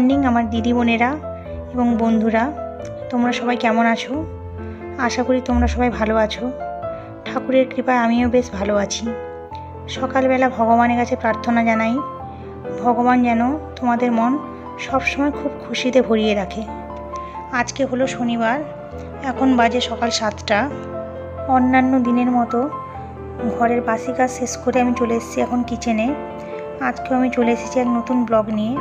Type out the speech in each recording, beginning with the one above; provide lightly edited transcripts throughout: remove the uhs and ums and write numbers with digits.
Morning আমার দিদি বোনেরা এবং বন্ধুরা, তোমরা সবাই কেমন আছো? আশা করি তোমরা সবাই ভালো আছো। ঠাকুরের কৃপায় আমিও বেশ ভালো আছি। সকালবেলা ভগবানের কাছে প্রার্থনা জানাই, ভগবান যেন তোমাদের মন সবসময় খুব খুশিতে ভরিয়ে রাখে। আজকে হলো শনিবার, এখন বাজে সকাল 7টা। অন্যান্য দিনের মতো ঘরের বাসি কাজ শেষ করে আমি চলে এসেছি এখন কিচেনে। আজকেও আমি চলে এসেছি এক নতুন ব্লগ নিয়ে।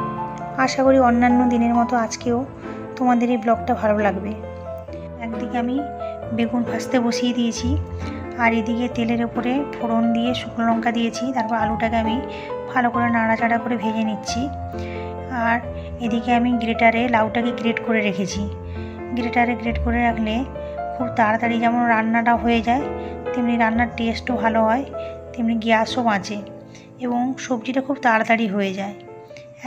আশা করি অন্যান্য দিনের মতো আজকেও তোমাদের এই ব্লগটা ভালো লাগবে। একদিকে আমি বেগুন ভাজতে বসিয়ে দিয়েছি, আর এদিকে তেলের ওপরে ফোড়ন দিয়ে শুকনো লঙ্কা দিয়েছি। তারপর আলুটাকে আমি ভালো করে নাড়াচাড়া করে ভেজে নিচ্ছি। আর এদিকে আমি গ্রেটারে লাউটাকে গ্রেট করে রেখেছি। গ্রেটারে গ্রেট করে রাখলে খুব তাড়াতাড়ি যেমন রান্নাটা হয়ে যায়, তেমনি রান্নার টেস্টও ভালো হয়, তেমনি গ্যাসও বাঁচে এবং সবজিটা খুব তাড়াতাড়ি হয়ে যায়।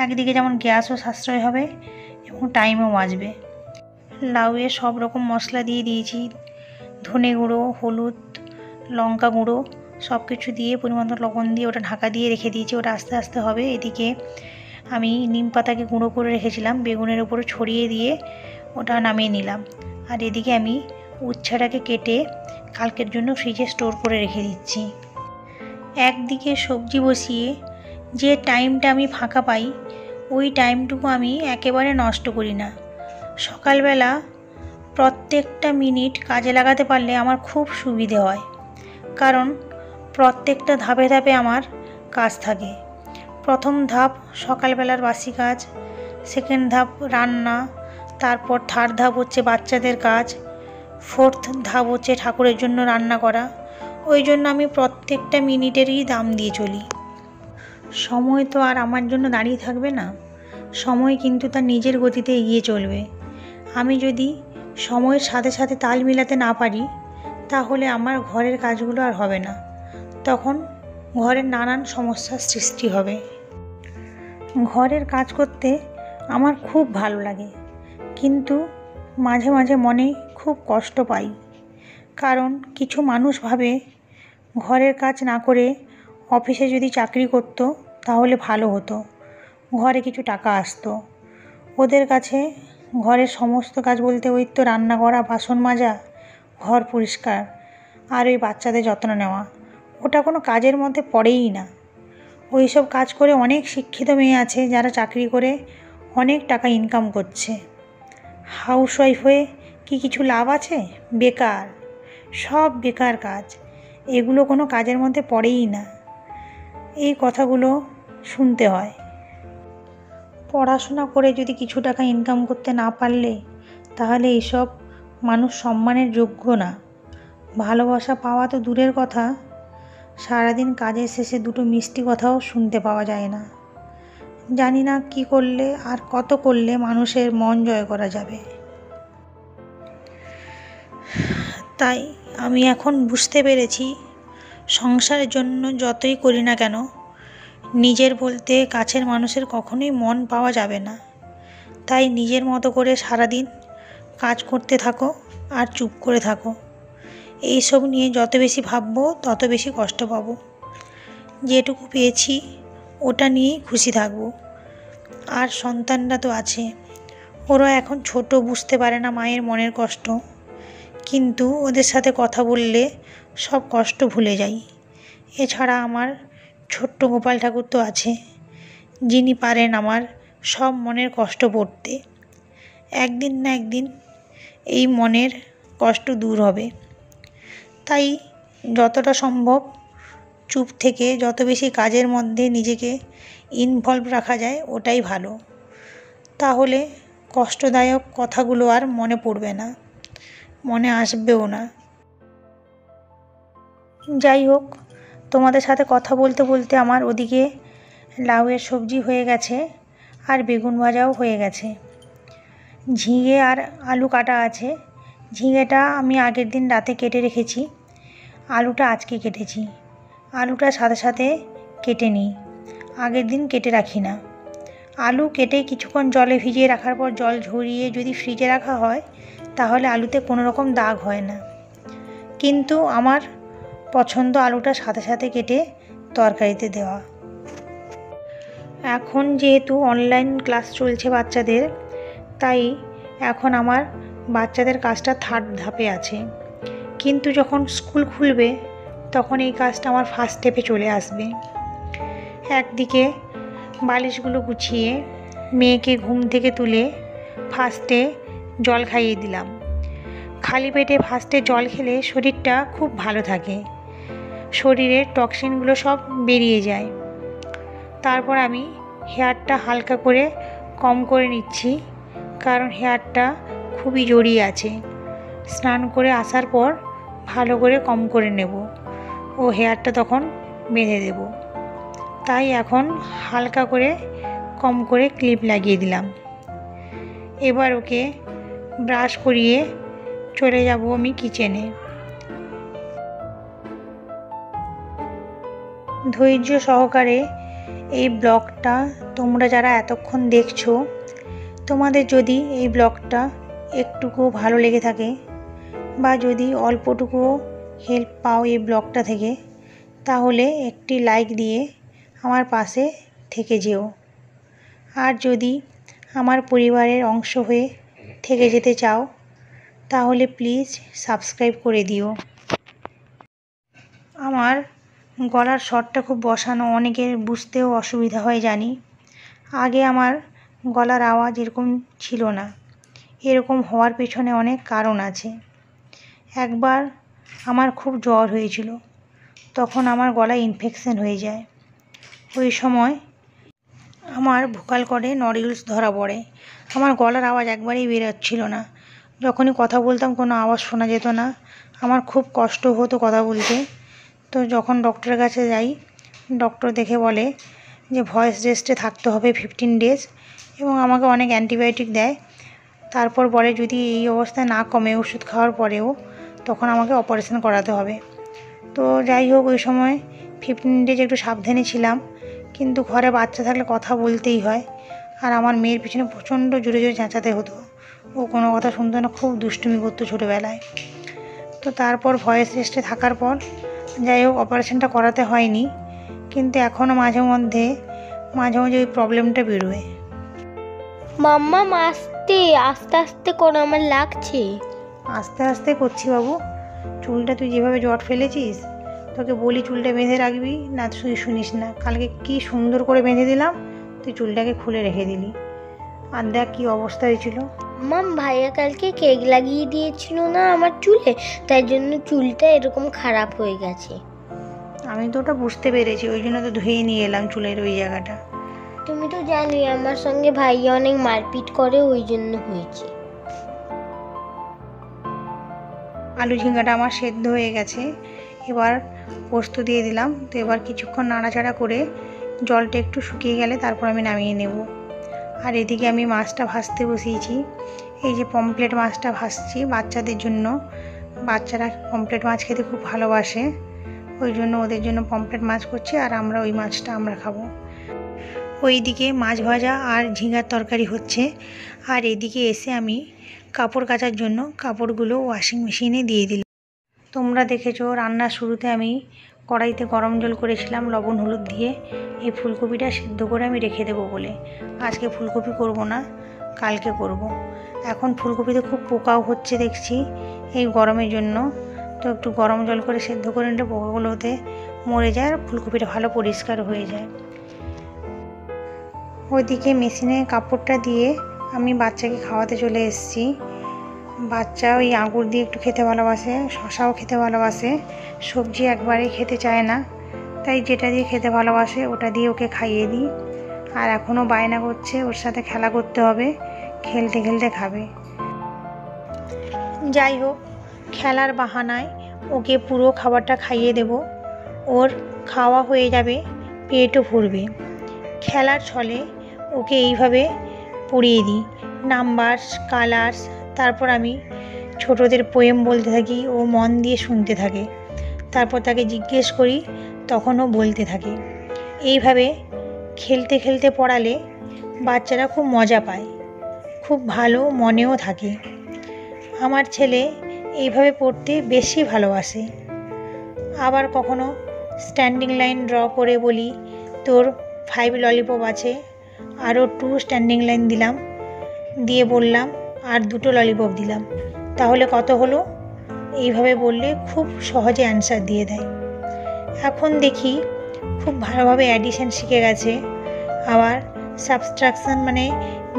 একদিকে যেমন গ্যাসও সাশ্রয় হবে এবং টাইমও বাঁচবে। লাউয়ে সব রকম মশলা দিয়ে দিয়েছি, ধনে গুঁড়ো, হলুদ, লঙ্কা গুঁড়ো সব কিছু দিয়ে পরিমাণ লবণ দিয়ে ওটা ঢাকা দিয়ে রেখে দিয়েছি। ওটা আস্তে আস্তে হবে। এদিকে আমি নিম পাতাকে গুঁড়ো করে রেখেছিলাম, বেগুনের উপরে ছড়িয়ে দিয়ে ওটা নামিয়ে নিলাম। আর এদিকে আমি উচ্ছেটাকে কেটে কালকের জন্য ফ্রিজে স্টোর করে রেখে দিচ্ছি। একদিকে সবজি বসিয়ে যে টাইমটা আমি ফাঁকা পাই, ওই টাইমটুকু আমি একেবারে নষ্ট করি না। সকালবেলা প্রত্যেকটা মিনিট কাজে লাগাতে পারলে আমার খুব সুবিধে হয়, কারণ প্রত্যেকটা ধাপে ধাপে আমার কাজ থাকে। প্রথম ধাপ সকালবেলার বাসি কাজ, সেকেন্ড ধাপ রান্না, তারপর থার্ড ধাপ হচ্ছে বাচ্চাদের কাজ, ফোর্থ ধাপ হচ্ছে ঠাকুরের জন্য রান্না করা। ওই জন্য আমি প্রত্যেকটা মিনিটেরই দাম দিয়ে চলি। সময় তো আর আমার জন্য দাঁড়িয়ে থাকবে না, সময় কিন্তু তার নিজের গতিতে এগিয়ে চলবে। আমি যদি সময়ের সাথে সাথে তাল মিলাতে না পারি, তাহলে আমার ঘরের কাজগুলো আর হবে না, তখন ঘরের নানান সমস্যার সৃষ্টি হবে। ঘরের কাজ করতে আমার খুব ভালো লাগে, কিন্তু মাঝে মাঝে মনে খুব কষ্ট পাই, কারণ কিছু মানুষ ভাবে ঘরের কাজ না করে অফিসে যদি চাকরি করতো তাহলে ভালো হতো, ঘরে কিছু টাকা আসতো। ওদের কাছে ঘরের সমস্ত কাজ বলতে ওই তো রান্না করা, বাসন মাজা, ঘর পরিষ্কার আর ওই বাচ্চাদের যত্ন নেওয়া, ওটা কোনো কাজের মধ্যে পড়েই না। ওই সব কাজ করে অনেক শিক্ষিত মেয়ে আছে যারা চাকরি করে অনেক টাকা ইনকাম করছে। হাউসওয়াইফ হয়ে কি কিছু লাভ আছে? বেকার, সব বেকার কাজ, এগুলো কোনো কাজের মধ্যে পড়েই না। এই কথাগুলো শুনতে হয়। পড়াশোনা করে যদি কিছু টাকা ইনকাম করতে না পারলে, তাহলে এইসব মানুষ সম্মানের যোগ্য না। ভালোবাসা পাওয়া তো দূরের কথা, সারাদিন কাজের শেষে দুটো মিষ্টি কথাও শুনতে পাওয়া যায় না। জানি না কি করলে আর কত করলে মানুষের মন জয় করা যাবে। তাই আমি এখন বুঝতে পেরেছি, সংসারের জন্য যতই করি না কেন, নিজের বলতে কাছের মানুষের কখনোই মন পাওয়া যাবে না। তাই নিজের মতো করে সারাদিন কাজ করতে থাকো আর চুপ করে থাকো। এইসব নিয়ে যত বেশি ভাববো তত বেশি কষ্ট পাবো। যেটুকু পেয়েছি ওটা নিয়েই খুশি থাকবো। আর সন্তানরা তো আছে, ওরা এখন ছোট, বুঝতে পারে না মায়ের মনের কষ্ট, কিন্তু ওদের সাথে কথা বললে সব কষ্ট ভুলে যাই। এছাড়া আমার ছোট্ট গোপাল ঠাকুর তো আছে, যিনি পারেন আমার সব মনের কষ্ট পড়তে। একদিন না একদিন এই মনের কষ্ট দূর হবে। তাই যতটা সম্ভব চুপ থেকে যত বেশি কাজের মধ্যে নিজেকে ইনভলভ রাখা যায় ওটাই ভালো। তাহলে কষ্টদায়ক কথাগুলো আর মনে পড়বে না, মনে আসবেও না। যাই হোক, তোমাদের সাথে কথা বলতে বলতে আমার ওদিকে লাউয়ের সবজি হয়ে গেছে আর বেগুন ভাজাও হয়ে গেছে। ঝিঙে আর আলু কাটা আছে। ঝিঙেটা আমি আগের দিন রাতে কেটে রেখেছি, আলুটা আজকে কেটেছি। আলুটা সাথে সাথে কেটে নিই, আগের দিন কেটে রাখি না। আলু কেটে কিছুক্ষণ জলে ভিজিয়ে রাখার পর জল ঝরিয়ে যদি ফ্রিজে রাখা হয়, তাহলে আলুতে কোনো রকম দাগ হয় না। কিন্তু আমার পছন্দ আলুটা সাথে সাথে কেটে তরকারিতে দেওয়া। এখন যেহেতু অনলাইন ক্লাস চলছে বাচ্চাদের, তাই এখন আমার বাচ্চাদের কাজটা থার্ড ধাপে আছে, কিন্তু যখন স্কুল খুলবে তখন এই কাজটা আমার ফার্স্ট স্টেপে চলে আসবে। একদিকে বালিশগুলো গুছিয়ে মেয়েকে ঘুম থেকে তুলে ফার্স্টে জল খাইয়ে দিলাম। খালি পেটে ফার্স্টে জল খেলে শরীরটা খুব ভালো থাকে, শরীরের টক্সিনগুলো সব বেরিয়ে যায়। তারপর আমি হেয়ারটা হালকা করে কম করে নিচ্ছি, কারণ হেয়ারটা খুবই জড়িয়ে আছে। স্নান করে আসার পর ভালো করে কম করে নেব ও হেয়ারটা তখন বেঁধে দেব। তাই এখন হালকা করে কম করে ক্লিপ লাগিয়ে দিলাম। এবার ওকে ব্রাশ করিয়ে চলে যাব আমি কিচেনে। ধৈর্য সহকারে এই ব্লগটা তোমরা যারা এতক্ষণ দেখছো, তোমাদের যদি এই ব্লগটা একটুকু ভালো লেগে থাকে বা যদি অল্পটুকুও হেল্প পাও এই ব্লগটা থেকে, তাহলে একটি লাইক দিয়ে আমার পাশে থেকে যেও। আর যদি আমার পরিবারের অংশ হয়ে থেকে যেতে চাও তাহলে প্লিজ সাবস্ক্রাইব করে দিও। আমার গলার স্বরটা খুব বসানো, অনেকের বুঝতেও অসুবিধা হয় জানি। আগে আমার গলার আওয়াজ এরকম ছিল না। এরকম হওয়ার পেছনে অনেক কারণ আছে। একবার আমার খুব জ্বর হয়েছিল, তখন আমার গলায় ইনফেকশন হয়ে যায়। ওই সময় আমার ভোকাল কর্ডে নডিউলস ধরা পড়ে। আমার গলার আওয়াজ একবারেই বেরোচ্ছিল না। যখনই কথা বলতাম কোনো আওয়াজ শোনা যেত না। আমার খুব কষ্ট হতো কথা বলতে। তো যখন ডক্টরের কাছে যাই, ডক্টর দেখে বলে যে ভয়েস রেস্টে থাকতে হবে 15 ডেজ এবং আমাকে অনেক অ্যান্টিবায়োটিক দেয়। তারপর বলে যদি এই অবস্থায় না কমে ওষুধ খাওয়ার পরেও, তখন আমাকে অপারেশন করাতে হবে। তো যাই হোক, ওই সময় 15 ডেজ একটু সাবধানে ছিলাম, কিন্তু ঘরে বাচ্চা থাকলে কথা বলতেই হয়। আর আমার মেয়ের পিছনে প্রচণ্ড জোরে জোরে চেঁচাতে হতো। ও কোনো কথা শুনতো না, খুব দুষ্টুমি করতো ছোটোবেলায়। তো তারপর ভয়েস রেস্টে থাকার পর যাই হোক অপারেশনটা করাতে হয়নি, কিন্তু এখনও মাঝে মাঝে ওই প্রবলেমটা বেরোয়। মাম্মা আস্তে আস্তে করে আমার লাগছে। আস্তে আস্তে করছি বাবু। চুলটা তুই যেভাবে জট ফেলেছিস, তোকে বলি চুলটা বেঁধে রাখবি না, তুই শুনিস না। কালকে কি সুন্দর করে বেঁধে দিলাম, তুই চুলটাকে খুলে রেখে দিলি। আর দেখ কী অবস্থা হয়েছিল। ভাইয়া কালকে কেক লাগিয়ে দিয়েছিল না আমার চুলে, তাই জন্য চুলটা এরকম খারাপ হয়ে গেছে। আমি তো ওটা বুঝতে পেরেছি, ওই জন্য তো ধুয়ে নিয়ে এলাম চুলের ওই জায়গাটা। তুমি তো জানোই আমার সঙ্গে ভাইয়া অনেক মারপিট করে, ওই জন্য হয়েছে। আলু ঝিঙ্গাটা আমার সেদ্ধ হয়ে গেছে, এবার পোস্ত দিয়ে দিলাম। তো এবার কিছুক্ষণ নাড়াচাড়া করে জলটা একটু শুকিয়ে গেলে তারপর আমি নামিয়ে নেব। আর এদিকে আমি মাছটা ভাজতে বসিয়েছি। এই যে পমফ্রেট মাছটা ভাজছি বাচ্চাদের জন্য। বাচ্চারা পমফ্রেট মাছ খেতে খুব ভালোবাসে, ওই জন্য ওদের জন্য পমফ্রেট মাছ করছি, আর আমরা ওই মাছটা আমরা খাবো। ওইদিকে মাছ ভাজা আর ঝিঙ্গার তরকারি হচ্ছে, আর এদিকে এসে আমি কাপড় কাচার জন্য কাপড়গুলো ওয়াশিং মেশিনে দিয়ে দিলাম। তোমরা দেখেছো রান্নার শুরুতে আমি কড়াইতে গরম জল করেছিলাম লবণ হলুদ দিয়ে, এই ফুলকপিটা সিদ্ধ করে আমি রেখে দেবো বলে। আজকে ফুলকপি করব না, কালকে করব। এখন ফুলকপিতে খুব পোকাও হচ্ছে দেখছি এই গরমের জন্য, তো একটু গরম জল করে সিদ্ধ করে নিলে পোকাগুলোতে মরে যায় আর ফুলকপিটা ভালো পরিষ্কার হয়ে যায়। ওইদিকে মেশিনে কাপড়টা দিয়ে আমি বাচ্চাকে খাওয়াতে চলে এসেছি। বাচ্চা ওই আঙুর দিয়ে একটু খেতে ভালোবাসে, শশাও খেতে ভালোবাসে, সবজি একবারেই খেতে চায় না, তাই যেটা দিয়ে খেতে ভালোবাসে ওটা দিয়ে ওকে খাইয়ে দিই। আর এখনও বায়না করছে ওর সাথে খেলা করতে হবে, খেলতে খেলতে খাবে। যাই হোক, খেলার বাহানায় ওকে পুরো খাবারটা খাইয়ে দেব, ওর খাওয়া হয়ে যাবে, পেটও ভরবে। খেলার ছলে ওকে এইভাবে পড়িয়ে দিই নাম্বারস, কালার্স। তারপর আমি ছোটদের পোয়েম বলতে থাকি, ও মন দিয়ে শুনতে থাকে। তারপর তাকে জিজ্ঞেস করি, তখন ও বলতে থাকে। এইভাবে খেলতে খেলতে পড়ালে বাচ্চারা খুব মজা পায়, খুব ভালো মনেও থাকে। আমার ছেলে এইভাবে পড়তে বেশি ভালোবাসে। আবার কখনো স্ট্যান্ডিং লাইন ড্র করে বলি, তোর 5 ললিপপ আছে, আরও 2 স্ট্যান্ডিং লাইন দিলাম, দিয়ে বললাম আর 2টো ললিপপ দিলাম, তাহলে কত হলো? এইভাবে বললে খুব সহজে অ্যান্সার দিয়ে দেয়। এখন দেখি খুব ভালোভাবে অ্যাডিশন শিখে গেছে। আবার সাবস্ট্রাকশন মানে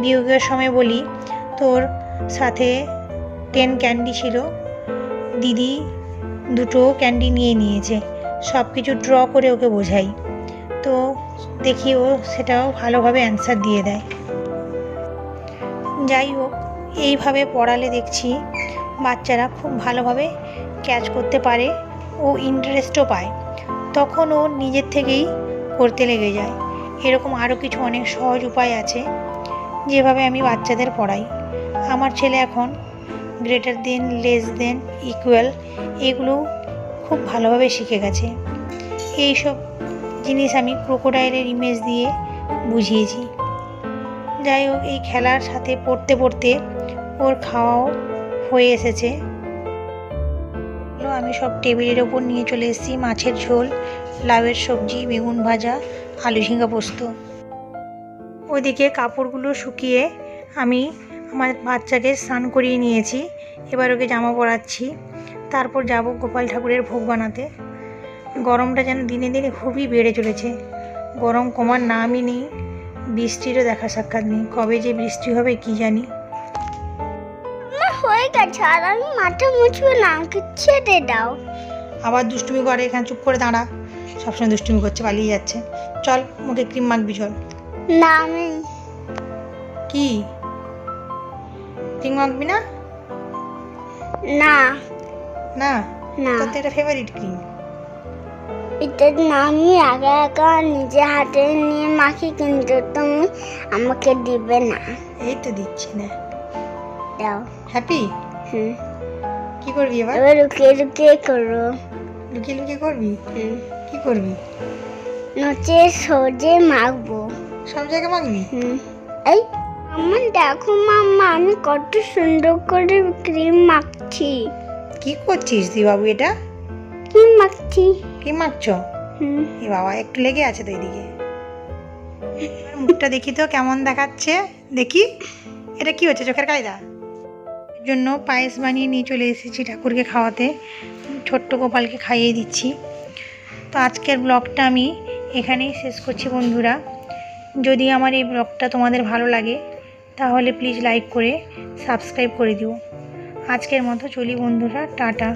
বিয়োগের সময় বলি তোর সাথে 10 ক্যান্ডি ছিল, দিদি 2টো ক্যান্ডি নিয়ে নিয়েছে, সব কিছু ড্র করে ওকে বোঝাই, তো দেখি ও সেটাও ভালোভাবে অ্যান্সার দিয়ে দেয়। যাই হোক, এইভাবে পড়ালে দেখছি বাচ্চারা খুব ভালোভাবে ক্যাচ করতে পারে ও ইন্টারেস্টও পায়, তখন ও নিজের থেকেই করতে লেগে যায়। এরকম আরও কিছু অনেক সহজ উপায় আছে যেভাবে আমি বাচ্চাদের পড়াই। আমার ছেলে এখন greater than, less than, equal এগুলো খুব ভালোভাবে শিখে গেছে। এইসব জিনিস আমি ক্রোকোডাইলের ইমেজ দিয়ে বুঝিয়েছি। যাই হোক, এই খেলার সাথে পড়তে পড়তে ওর খাওয়াও হয়ে এসেছে। আমি সব টেবিলের ওপর নিয়ে চলে এসেছি মাছের ঝোল, লাউয়ের সবজি, বেগুন ভাজা, আলু ঝিঙ্গা পোস্ত। ওদিকে কাপড়গুলো শুকিয়ে আমি আমার বাচ্চাকে স্নান করিয়ে নিয়েছি, এবার ওকে জামা পরাচ্ছি, তারপর যাব গোপাল ঠাকুরের ভোগ বানাতে। গরমটা যেন দিনে দিনে খুবই বেড়ে চলেছে, গরম কমার নামই নেই, বৃষ্টিরও দেখা সাক্ষাৎ নেই, কবে যে বৃষ্টি হবে কি জানি। হয়ে গেছে, আর আমি মাথা মুছবো না, আমাকে ছেড়ে দাও। আবার দুষ্টুমি করে, এখানে চুপ করে দাঁড়া, সবসময় দুষ্টুমি করছে, পালিয়ে যাচ্ছে। চল মুখে ক্রিম মাখবি, চল। না আমি কি ক্রিম মাখবি না? না না না, তোর তো এটা ফেভারিট ক্রিম। এটা না আমি একা একা নিজে হাতে নিয়ে মাখি, কিন্তু তুমি আমাকে দিবে না। এই তো দিচ্ছি না। দাও। হ্যাপি? হুম। কি করবি এবার? এবার লুকিয়ে লুকিয়ে করো। লুকিয়ে লুকিয়ে করবি? হুম। কি করবি? নচে সোজে মাখবো। সব জায়গায় মাখবি? হুম। এই আমার দেখো মাম্মা, আমি কত সুন্দর করে ক্রিম মাখছি। কি করছিস তুই বাবু? এটা ক্রিম মাখছি। কি মাখছ? হুম। এ বাবা, একটু লেগে আছে তো এদিকে। এবার মুখটা দেখি তো কেমন দেখাচ্ছে, দেখি। এটা কি হচ্ছে, চোখের কায়দা? এর জন্য পায়েস বানিয়ে নিয়ে চলে এসেছি ঠাকুরকে খাওয়াতে, ছোট্ট গোপালকে খাইয়ে দিচ্ছি। তো আজকের ব্লগটা আমি এখানেই শেষ করছি বন্ধুরা। যদি আমার এই ব্লগটা তোমাদের ভালো লাগে তাহলে প্লিজ লাইক করে সাবস্ক্রাইব করে দিও। আজকের মতো চলি বন্ধুরা, টাটা।